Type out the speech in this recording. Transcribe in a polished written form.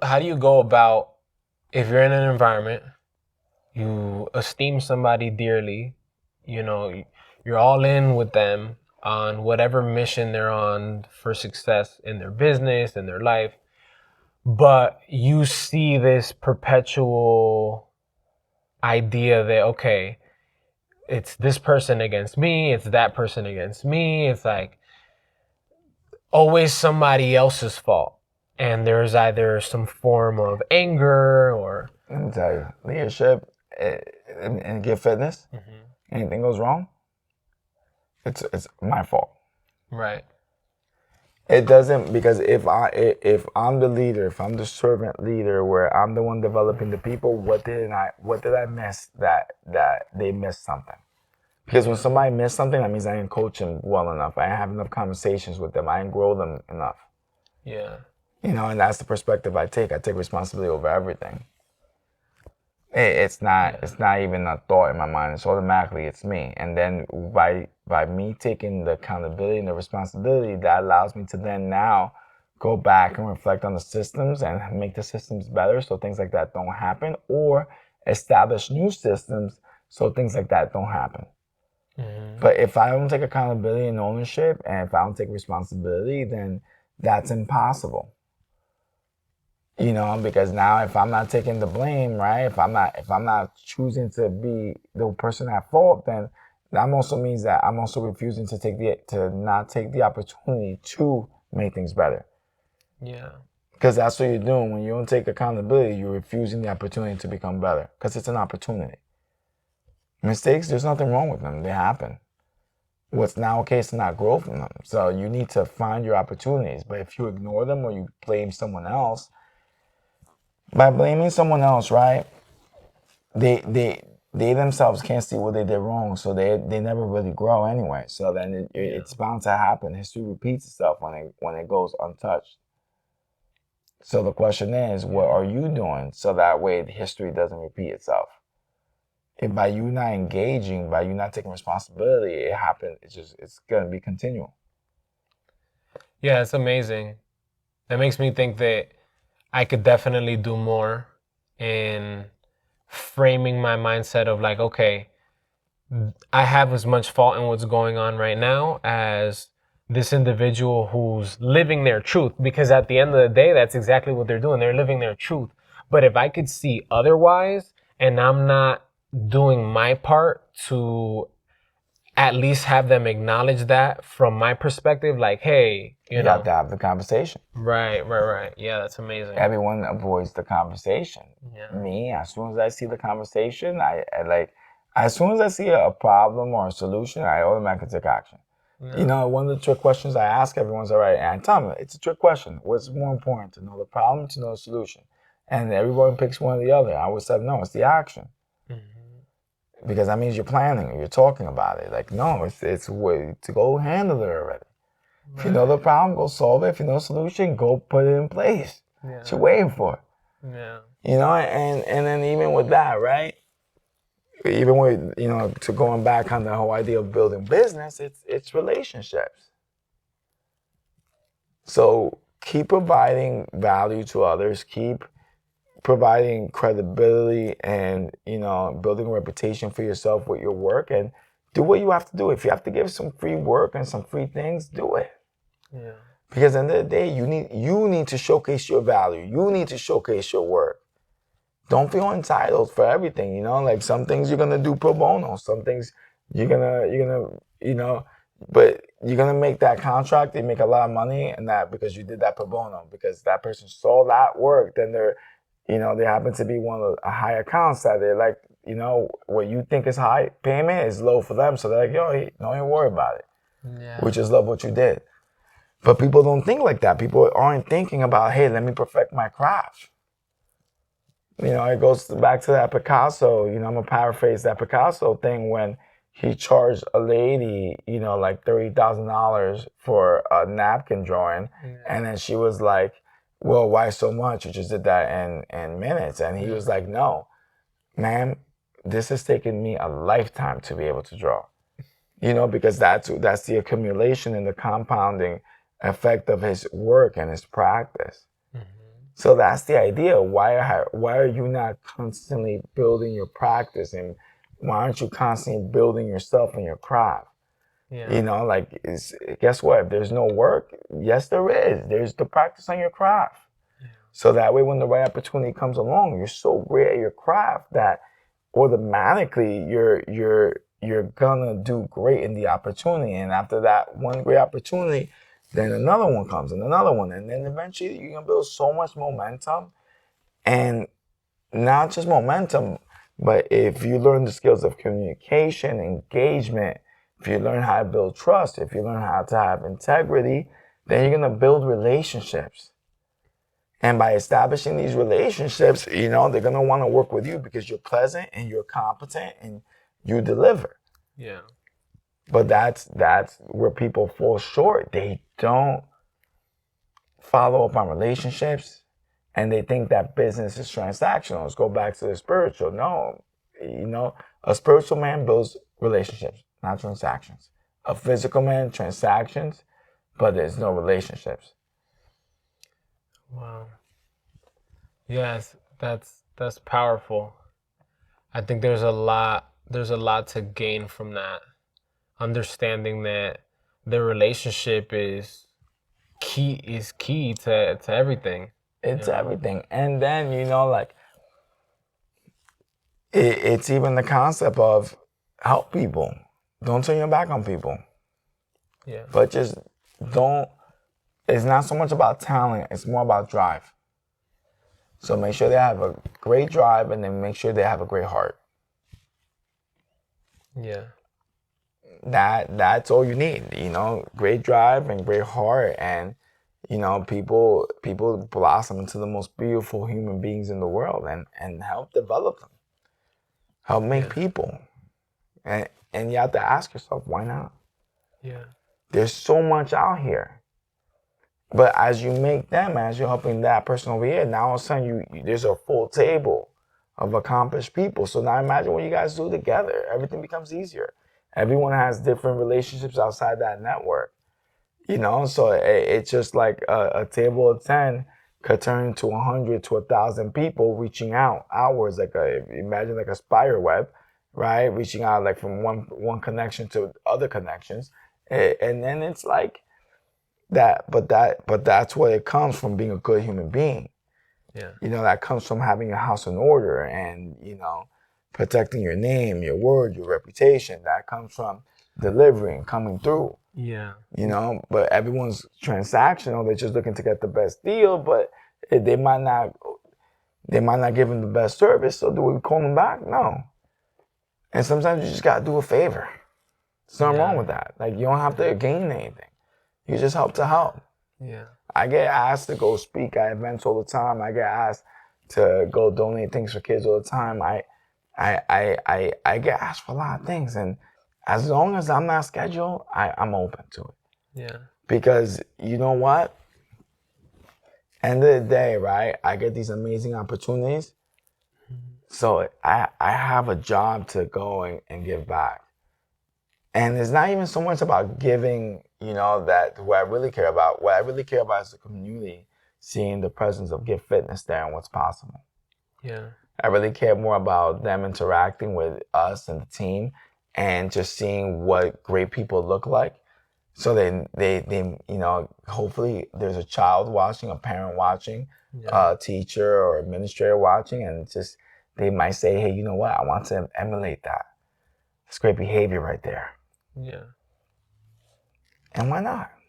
how do you go about if you're in an environment, you esteem somebody dearly, you know, you're all in with them on whatever mission they're on for success in their business, in their life, but you see this perpetual idea that, okay, it's this person against me, it's that person against me, it's like always somebody else's fault. And there's either some form of anger or. Let me tell you, leadership and Get Fitness, anything goes wrong, it's my fault. Right. It doesn't, because if I'm the leader, if I'm the servant leader, where I'm the one developing the people, what did I miss that they missed something? Because when somebody missed something, that means I didn't coach them well enough. I didn't have enough conversations with them. I didn't grow them enough. Yeah. And that's the perspective I take. I take responsibility over everything. It's not even a thought in my mind. It's automatically it's me. And then by me taking the accountability and the responsibility, that allows me to then now go back and reflect on the systems and make the systems better so things like that don't happen, or establish new systems so things like that don't happen. But if I don't take accountability and ownership, and if I don't take responsibility, then that's impossible. Because now if I'm not taking the blame, right? If I'm not choosing to be the person at fault, then that also means that I'm also refusing to not take the opportunity to make things better. Yeah. Because that's what you're doing. When you don't take accountability, you're refusing the opportunity to become better. Because it's an opportunity. Mistakes, there's nothing wrong with them. They happen. What's now okay is to not grow from them. So you need to find your opportunities. But if you ignore them or you blame someone else, by blaming someone else, right? They themselves can't see what they did wrong, so they never really grow anyway. So then it's bound to happen. History repeats itself when it goes untouched. So the question is, what are you doing so that way the history doesn't repeat itself? And by you not engaging, by you not taking responsibility, it happens. It's gonna be continual. Yeah, it's amazing. That makes me think that I could definitely do more in framing my mindset of like, okay, I have as much fault in what's going on right now as this individual who's living their truth. Because at the end of the day, that's exactly what they're doing. They're living their truth. But if I could see otherwise and I'm not doing my part to at least have them acknowledge that from my perspective, like, hey, You have to have the conversation. Right. Yeah, that's amazing. Everyone avoids the conversation. Yeah. Me, as soon as I see the conversation, as soon as I see a problem or a solution, I automatically take action. Yeah. One of the trick questions I ask everyone's, all right, and tell me, it's a trick question. What's more important, to know the problem, to know the solution? And everyone picks one or the other. I would say, no, it's the action. Because that means you're planning or you're talking about it. Like, no, it's way to go handle it already. Right. If you know the problem, go solve it. If you know the solution, go put it in place. Yeah. What you're waiting for. Yeah. And then even with that, right? Even with, to going back on the whole idea of building business, it's relationships. So keep providing value to others, keep providing credibility and, building a reputation for yourself with your work, and do what you have to do. If you have to give some free work and some free things, do it. Yeah. Because at the end of the day, you need to showcase your value. You need to showcase your work. Don't feel entitled for everything, like some things you're gonna do pro bono, some things you're gonna, but you're gonna make that contract, they make a lot of money, and that because you did that pro bono, because that person saw that work, then they happen to be one of a high accounts that they're like, what you think is high payment is low for them, so they're like, yo, don't even worry about it. Yeah. We just love what you did. But people don't think like that. People aren't thinking about, hey, let me perfect my craft. It goes back to that Picasso, I'm going to paraphrase that Picasso thing when he charged a lady, like $30,000 for a napkin drawing. Yeah. And then she was like, well, why so much? You just did that in minutes. And he was like, no, ma'am, this has taken me a lifetime to be able to draw. Because that's the accumulation and the compounding effect of his work and his practice. So that's the idea. Why are you not constantly building your practice, and why aren't you constantly building yourself and your craft? Yeah. Like, guess what? If there's no work, yes, there is. There's the practice on your craft. So that way, when the right opportunity comes along, you're so great at your craft that automatically you're gonna do great in the opportunity. And after that one great opportunity, then another one comes and another one, and then eventually you're gonna build so much momentum, and not just momentum, but if you learn the skills of communication, engagement, if you learn how to build trust, if you learn how to have integrity, then you're gonna build relationships. And by establishing these relationships, they're going to want to work with you because you're pleasant and you're competent and you deliver. Yeah. But that's where people fall short. They don't follow up on relationships, and they think that business is transactional. Let's go back to the spiritual. No, a spiritual man builds relationships, not transactions. A physical man, transactions, but there's no relationships. Wow. Yes, that's powerful. I think there's a lot to gain from that. Understanding that the relationship is key to everything. It's You know? everything. And then, like, it's even the concept of help people. Don't turn your back on people. Yeah. But just don't, it's not so much about talent, it's more about drive. So make sure they have a great drive, and then make sure they have a great heart. Yeah. That's all you need, great drive and great heart, and people blossom into the most beautiful human beings in the world, and help develop them. Help make people. And you have to ask yourself, why not? Yeah. There's so much out here. But as you make them, as you're helping that person over here, now all of a sudden there's a full table of accomplished people. So now imagine what you guys do together. Everything becomes easier. Everyone has different relationships outside that network. So it's just like a table of 10 could turn to 100 to 1,000 people reaching out outwards, imagine like a spider web, right? Reaching out like from one connection to other connections. And then it's like that, but that's where it comes from, being a good human being. Yeah. That comes from having your house in order, and protecting your name, your word, your reputation. That comes from delivering, coming through. Yeah. But everyone's transactional. They're just looking to get the best deal, but they might not give them the best service. So do we call them back? No. And sometimes you just gotta do a favor. There's nothing wrong with that. Like, you don't have to gain anything. You just help to help. Yeah. I get asked to go speak at events all the time. I get asked to go donate things for kids all the time. I get asked for a lot of things, and as long as I'm not scheduled, I'm open to it. Yeah. Because you know what? End of the day, right? I get these amazing opportunities. So I have a job to go and give back. And it's not even so much about giving, that what I really care about. What I really care about is the community, seeing the presence of Gift Fitness there and what's possible. Yeah. I really care more about them interacting with us and the team, and just seeing what great people look like. So they hopefully there's a child watching, a parent watching, a teacher or administrator watching, and just they might say, hey, you know what? I want to emulate that. It's great behavior right there. Yeah. And why not?